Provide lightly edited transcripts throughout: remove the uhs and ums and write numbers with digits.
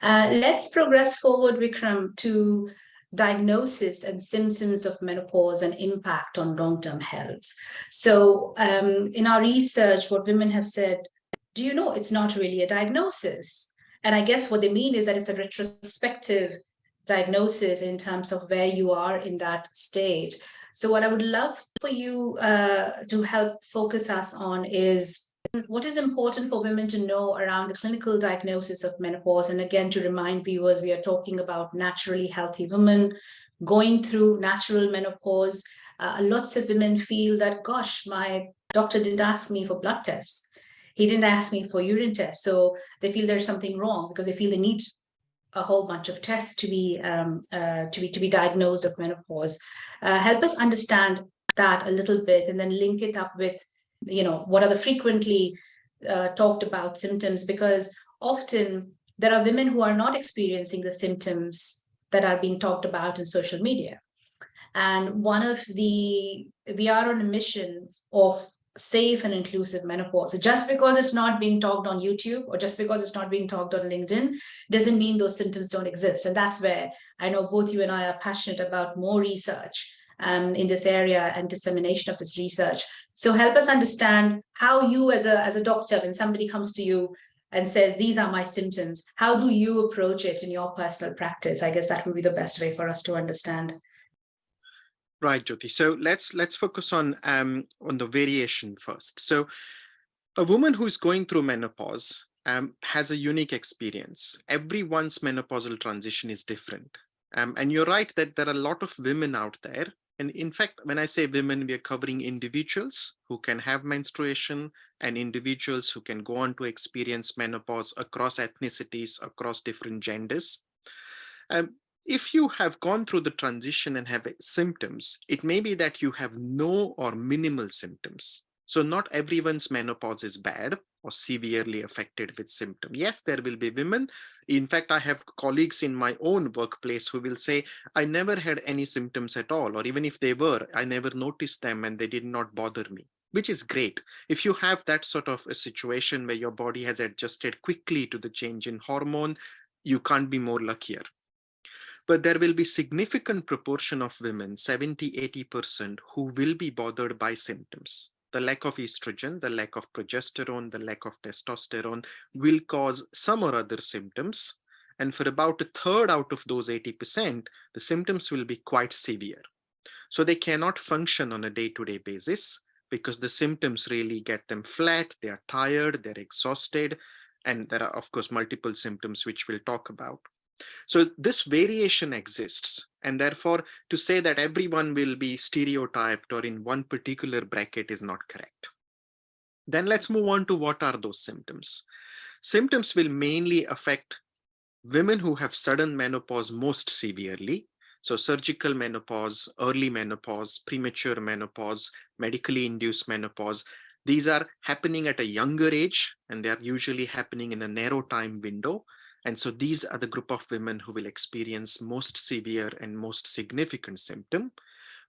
Let's progress forward, Vikram, to diagnosis and symptoms of menopause and impact on long-term health. So, in our research, what women have said, do you know it's not really a diagnosis? And I guess what they mean is that it's a retrospective diagnosis in terms of where you are in that stage. So, what I would love for you to help focus us on is what is important for women to know around the clinical diagnosis of menopause. And again, to remind viewers, we are talking about naturally healthy women going through natural menopause. Lots of women feel that, gosh, my doctor didn't ask me for blood tests. He didn't ask me for urine tests. So they feel there's something wrong because they feel they need a whole bunch of tests to be diagnosed of menopause. Help us understand that a little bit, and then link it up with, what are the frequently talked about symptoms, because often there are women who are not experiencing the symptoms that are being talked about in social media. And we are on a mission of safe and inclusive menopause. So just because it's not being talked on YouTube or just because it's not being talked on LinkedIn doesn't mean those symptoms don't exist. And that's where I know both you and I are passionate about more research in this area and dissemination of this research. So help us understand how you, as a doctor, when somebody comes to you and says, these are my symptoms, how do you approach it in your personal practice? I guess that would be the best way for us to understand. Right, Jyoti. So let's focus on the variation first. So a woman who is going through menopause has a unique experience. Everyone's menopausal transition is different. And you're right that there are a lot of women out there. And in fact, when I say women, we are covering individuals who can have menstruation and individuals who can go on to experience menopause across ethnicities, across different genders. If you have gone through the transition and have symptoms, it may be that you have no or minimal symptoms. So not everyone's menopause is bad or severely affected with symptoms. Yes, there will be women. In fact, I have colleagues in my own workplace who will say, I never had any symptoms at all, or even if they were, I never noticed them and they did not bother me, which is great. If you have that sort of a situation where your body has adjusted quickly to the change in hormone, you can't be more luckier. But there will be significant proportion of women, 70–80%, who will be bothered by symptoms. The lack of estrogen, the lack of progesterone, the lack of testosterone will cause some or other symptoms. And for about a third out of those 80%, the symptoms will be quite severe. So they cannot function on a day-to-day basis because the symptoms really get them flat, they are tired, they're exhausted, and there are, of course, multiple symptoms which we'll talk about. So this variation exists, and therefore to say that everyone will be stereotyped or in one particular bracket is not correct. Then let's move on to what are those symptoms. Symptoms will mainly affect women who have sudden menopause most severely. So surgical menopause, early menopause, premature menopause, medically induced menopause. These are happening at a younger age, and they are usually happening in a narrow time window. And so these are the group of women who will experience most severe and most significant symptom.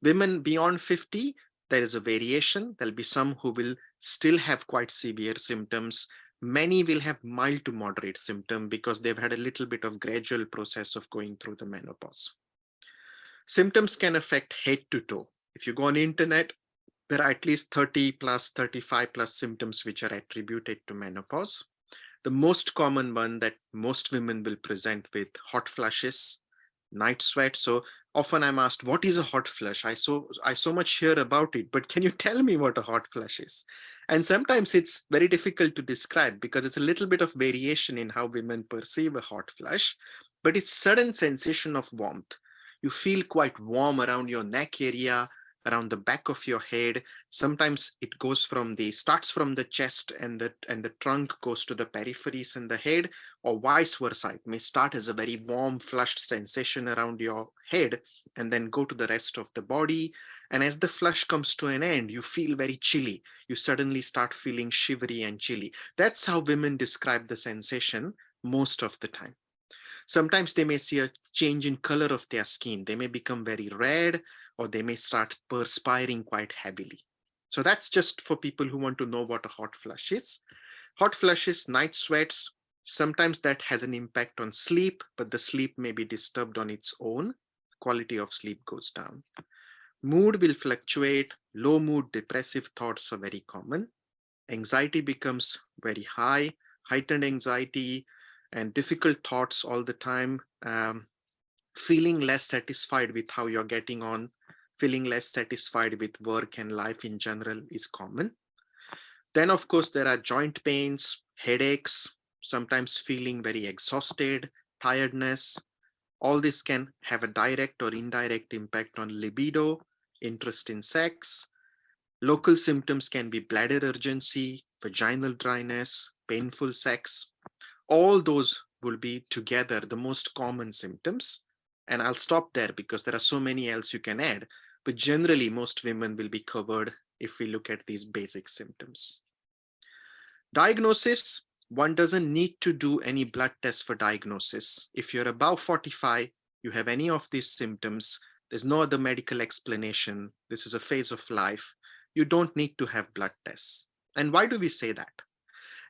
Women beyond 50, there is a variation. There'll be some who will still have quite severe symptoms. Many will have mild to moderate symptom because they've had a little bit of gradual process of going through the menopause. Symptoms can affect head to toe. If you go on the internet, there are at least 30 plus, 35 plus symptoms which are attributed to menopause. The most common one that most women will present with: hot flushes, night sweat. So often I'm asked, what is a hot flush? I so much hear about it, but can you tell me what a hot flush is? And sometimes it's very difficult to describe because it's a little bit of variation in how women perceive a hot flush, but it's sudden sensation of warmth. You feel quite warm around your neck area, around the back of your head. Sometimes it starts from the chest and the trunk goes to the peripheries and the head, or vice versa. It may start as a very warm, flushed sensation around your head and then go to the rest of the body. And as the flush comes to an end, you feel very chilly. You suddenly start feeling shivery and chilly. That's how women describe the sensation most of the time. Sometimes they may see a change in color of their skin. They may become very red, or they may start perspiring quite heavily. So that's just for people who want to know what a hot flush is. Hot flushes, night sweats, Sometimes that has an impact on sleep, but the sleep may be disturbed on its own. Quality of sleep goes down. Mood will fluctuate. Low mood, depressive thoughts are very common. Anxiety becomes very high, heightened anxiety and difficult thoughts all the time. Feeling less satisfied with how you're getting on, feeling less satisfied with work and life in general is common. Then, of course, there are joint pains, headaches, sometimes feeling very exhausted, tiredness. All this can have a direct or indirect impact on libido, interest in sex. Local symptoms can be bladder urgency, vaginal dryness, painful sex. All those will be together the most common symptoms. And I'll stop there because there are so many else you can add. But generally, most women will be covered if we look at these basic symptoms. Diagnosis, one doesn't need to do any blood test for diagnosis. If you're above 45, you have any of these symptoms, there's no other medical explanation. This is a phase of life. You don't need to have blood tests. And why do we say that?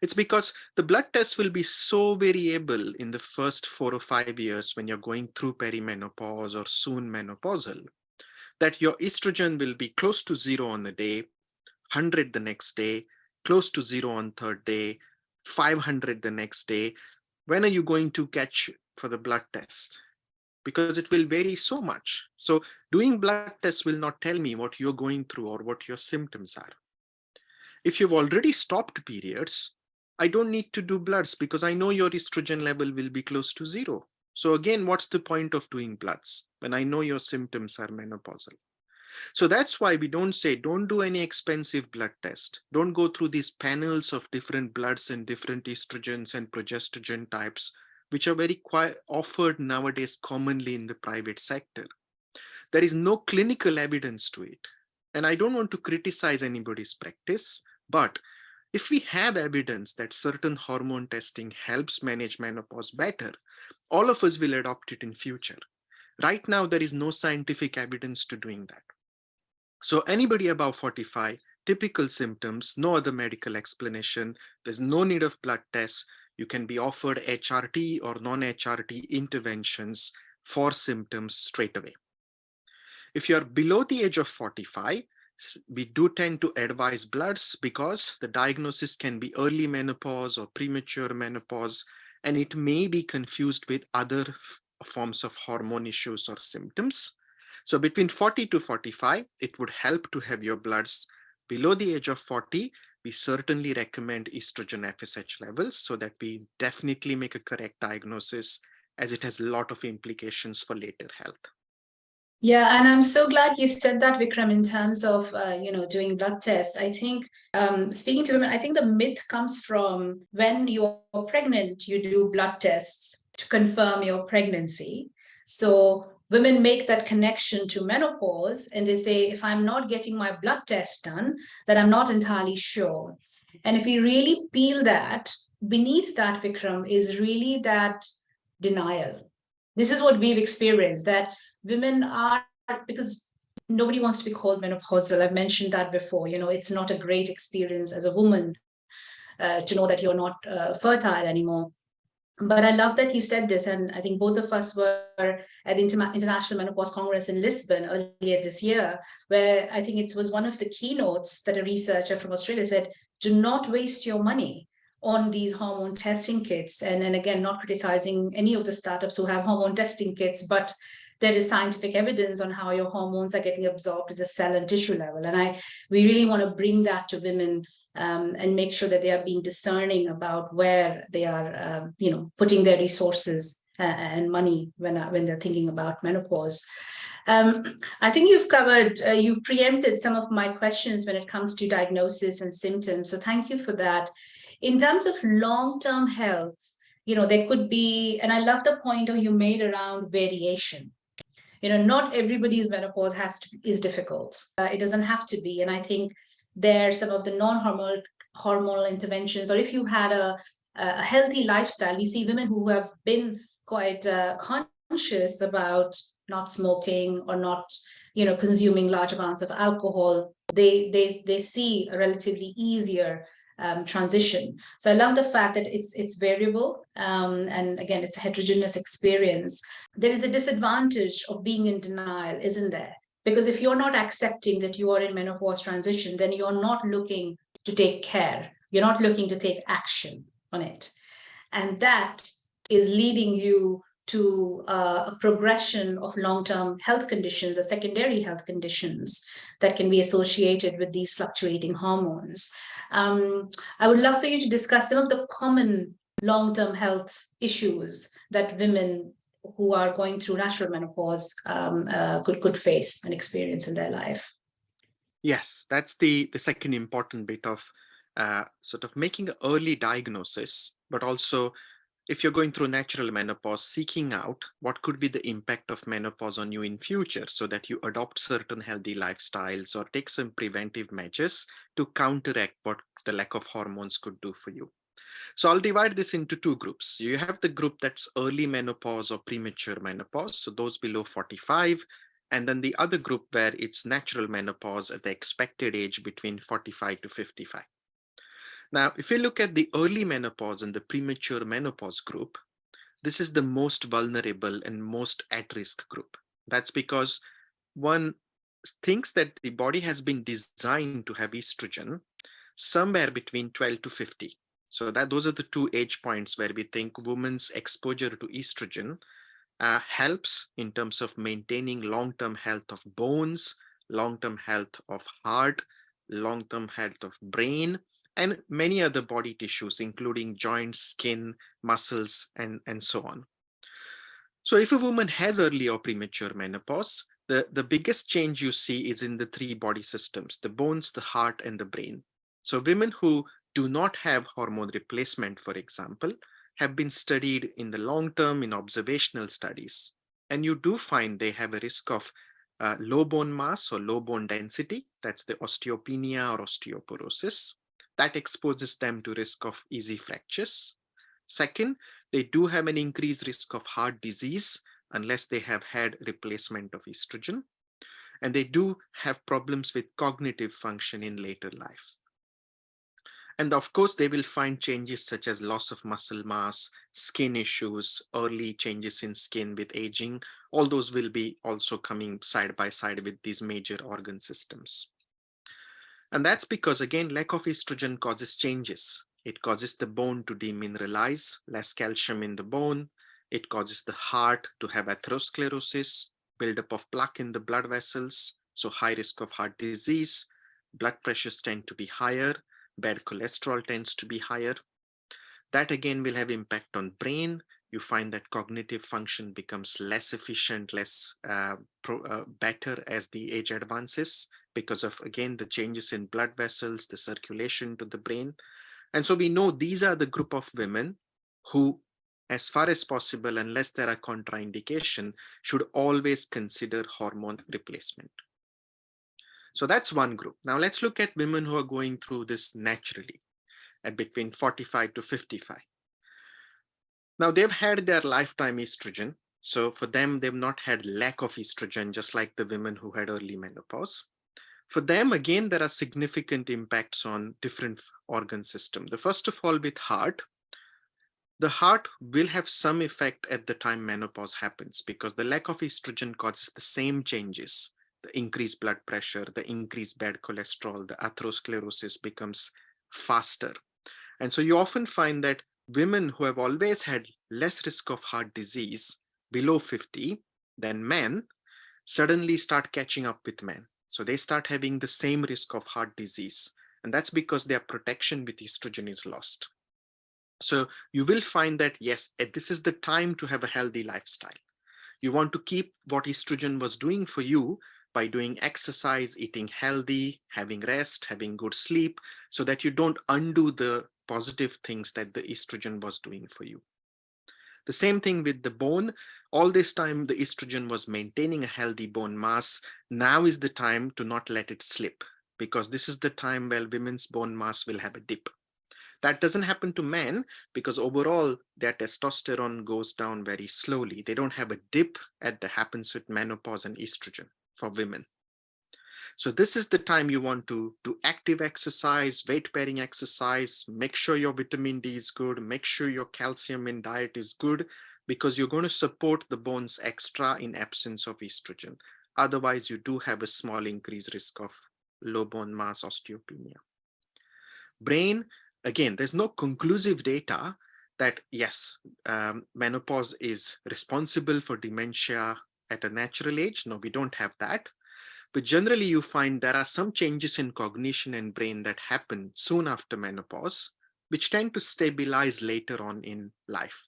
It's because the blood test will be so variable in the first 4 or 5 years when you're going through perimenopause or soon menopausal, that your estrogen will be close to zero on the day, 100 the next day, close to zero on third day, 500 the next day. When are you going to catch for the blood test? Because it will vary so much. So doing blood tests will not tell me what you're going through or what your symptoms are. If you've already stopped periods, I don't need to do bloods because I know your estrogen level will be close to zero. So again, what's the point of doing bloods when I know your symptoms are menopausal? So that's why we don't say, don't do any expensive blood test. Don't go through these panels of different bloods and different estrogens and progestogen types, which are very offered nowadays commonly in the private sector. There is no clinical evidence to it. And I don't want to criticize anybody's practice, but if we have evidence that certain hormone testing helps manage menopause better, all of us will adopt it in future. Right now, there is no scientific evidence to doing that. So anybody above 45, typical symptoms, no other medical explanation, there's no need of blood tests. You can be offered HRT or non-HRT interventions for symptoms straight away. If you're below the age of 45, we do tend to advise bloods because the diagnosis can be early menopause or premature menopause, and it may be confused with other forms of hormone issues or symptoms. So between 40 to 45, it would help to have your bloods. Below the age of 40, we certainly recommend estrogen FSH levels so that we definitely make a correct diagnosis, as it has a lot of implications for later health. Yeah, and I'm so glad you said that, Vikram, in terms of doing blood tests. I think speaking to women, I think the myth comes from when you're pregnant, you do blood tests to confirm your pregnancy. So women make that connection to menopause and they say, if I'm not getting my blood test done, then I'm not entirely sure. And if we really peel that, beneath that, Vikram, is really that denial. This is what we've experienced, that women are, because nobody wants to be called menopausal. I've mentioned that before. It's not a great experience as a woman to know that you're not fertile anymore. But I love that you said this, and I think both of us were at the International Menopause Congress in Lisbon earlier this year, where I think it was one of the keynotes that a researcher from Australia said, do not waste your money on these hormone testing kits. And again, not criticizing any of the startups who have hormone testing kits, but there is scientific evidence on how your hormones are getting absorbed at the cell and tissue level. And we really want to bring that to women and make sure that they are being discerning about where they are, putting their resources and money when they're thinking about menopause. I think you've preempted some of my questions when it comes to diagnosis and symptoms. So thank you for that. In terms of long-term health, there could be, and I love the point you made around variation. Not everybody's menopause is difficult. It doesn't have to be. And I think there's some of the non-hormonal interventions, or if you had a healthy lifestyle, we see women who have been quite conscious about not smoking or not, consuming large amounts of alcohol. They see a relatively easier transition. So I love the fact that it's variable, and again, it's a heterogeneous experience. There is a disadvantage of being in denial, isn't there? Because if you're not accepting that you are in menopause transition, then you're not looking to take care. You're not looking to take action on it. And that is leading you to a progression of long-term health conditions or secondary health conditions that can be associated with these fluctuating hormones. I would love for you to discuss some of the common long-term health issues that women who are going through natural menopause could face and experience in their life. Yes, that's the second important bit of sort of making an early diagnosis, but also if you're going through natural menopause, seeking out what could be the impact of menopause on you in future so that you adopt certain healthy lifestyles or take some preventive measures to counteract what the lack of hormones could do for you. So I'll divide this into two groups. You have the group that's early menopause or premature menopause, so those below 45, and then the other group where it's natural menopause at the expected age between 45 to 55. Now, if you look at the early menopause and the premature menopause group, this is the most vulnerable and most at-risk group. That's because one thinks that the body has been designed to have estrogen somewhere between 12 to 50. So that those are the two age points where we think women's exposure to estrogen helps in terms of maintaining long-term health of bones, long-term health of heart, long-term health of brain, and many other body tissues, including joints, skin, muscles, and so on. So if a woman has early or premature menopause, the biggest change you see is in the three body systems, the bones, the heart, and the brain. So women who do not have hormone replacement, for example, have been studied in the long term in observational studies. And you do find they have a risk of low bone mass or low bone density. That's the osteopenia or osteoporosis. That exposes them to risk of easy fractures. Second, they do have an increased risk of heart disease unless they have had replacement of estrogen. And they do have problems with cognitive function in later life. And of course, they will find changes such as loss of muscle mass, skin issues, early changes in skin with aging. All those will be also coming side by side with these major organ systems. And that's because, again, lack of estrogen causes changes. It causes the bone to demineralize, less calcium in the bone. It causes the heart to have atherosclerosis, buildup of plaque in the blood vessels, so high risk of heart disease. Blood pressures tend to be higher. Bad cholesterol tends to be higher. That again will have impact on brain. You find that cognitive function becomes less efficient, less better as the age advances because of, again, the changes in blood vessels, the circulation to the brain. And so we know these are the group of women who, as far as possible, unless there are contraindication, should always consider hormone replacement. So that's one group. Now let's look at women who are going through this naturally at between 45 to 55. Now they've had their lifetime estrogen. So for them, they've not had lack of estrogen, just like the women who had early menopause. For them, again, there are significant impacts on different organ system. The first of all, with heart, the heart will have some effect at the time menopause happens because the lack of estrogen causes the same changes, the increased blood pressure, the increased bad cholesterol, the atherosclerosis becomes faster. And so you often find that women who have always had less risk of heart disease below 50 than men suddenly start catching up with men. So they start having the same risk of heart disease. And that's because their protection with estrogen is lost. So you will find that, yes, this is the time to have a healthy lifestyle. You want to keep what estrogen was doing for you by doing exercise, eating healthy, having rest, having good sleep, so that you don't undo the positive things that the estrogen was doing for you. The same thing with the bone. All this time, the estrogen was maintaining a healthy bone mass. Now is the time to not let it slip, because this is the time where women's bone mass will have a dip. That doesn't happen to men because overall their testosterone goes down very slowly. They don't have a dip that happens with menopause and estrogen for women. So this is the time you want to do active exercise, weight bearing exercise, make sure your vitamin D is good, make sure your calcium in diet is good, because you're going to support the bones extra in absence of estrogen. Otherwise, you do have a small increased risk of low bone mass osteopenia. Brain, again, there's no conclusive data that yes, menopause is responsible for dementia at a natural age. No, we don't have that. But generally, you find there are some changes in cognition and brain that happen soon after menopause, which tend to stabilize later on in life.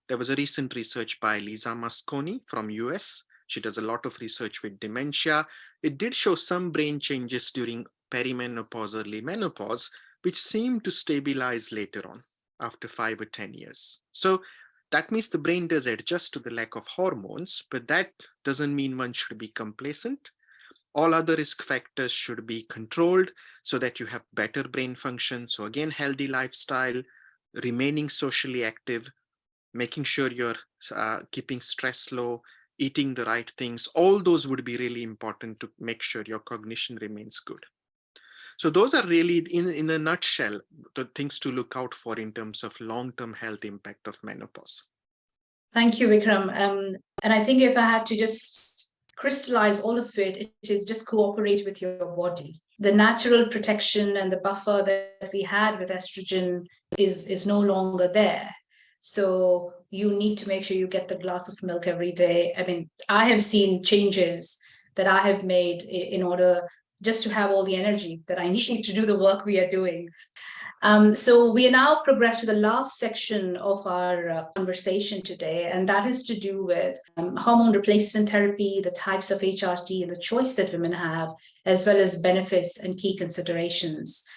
There was a recent research by Lisa Mosconi from US. She does a lot of research with dementia. It did show some brain changes during perimenopause, early menopause, which seem to stabilize later on after 5 or 10 years. So that means the brain does adjust to the lack of hormones, but that doesn't mean one should be complacent. All other risk factors should be controlled so that you have better brain function. So again, healthy lifestyle, remaining socially active, making sure you're keeping stress low, eating the right things, all those would be really important to make sure your cognition remains good. So those are really, in a nutshell, the things to look out for in terms of long-term health impact of menopause. Thank you, Vikram. And I think if I had to just crystallize all of it, it is just cooperate with your body. The natural protection and the buffer that we had with estrogen is no longer there. So you need to make sure you get the glass of milk every day. I mean, I have seen changes that I have made in order just to have all the energy that I need to do the work we are doing. So we are now progressed to the last section of our conversation today, and that is to do with hormone replacement therapy, the types of HRT, and the choice that women have, as well as benefits and key considerations.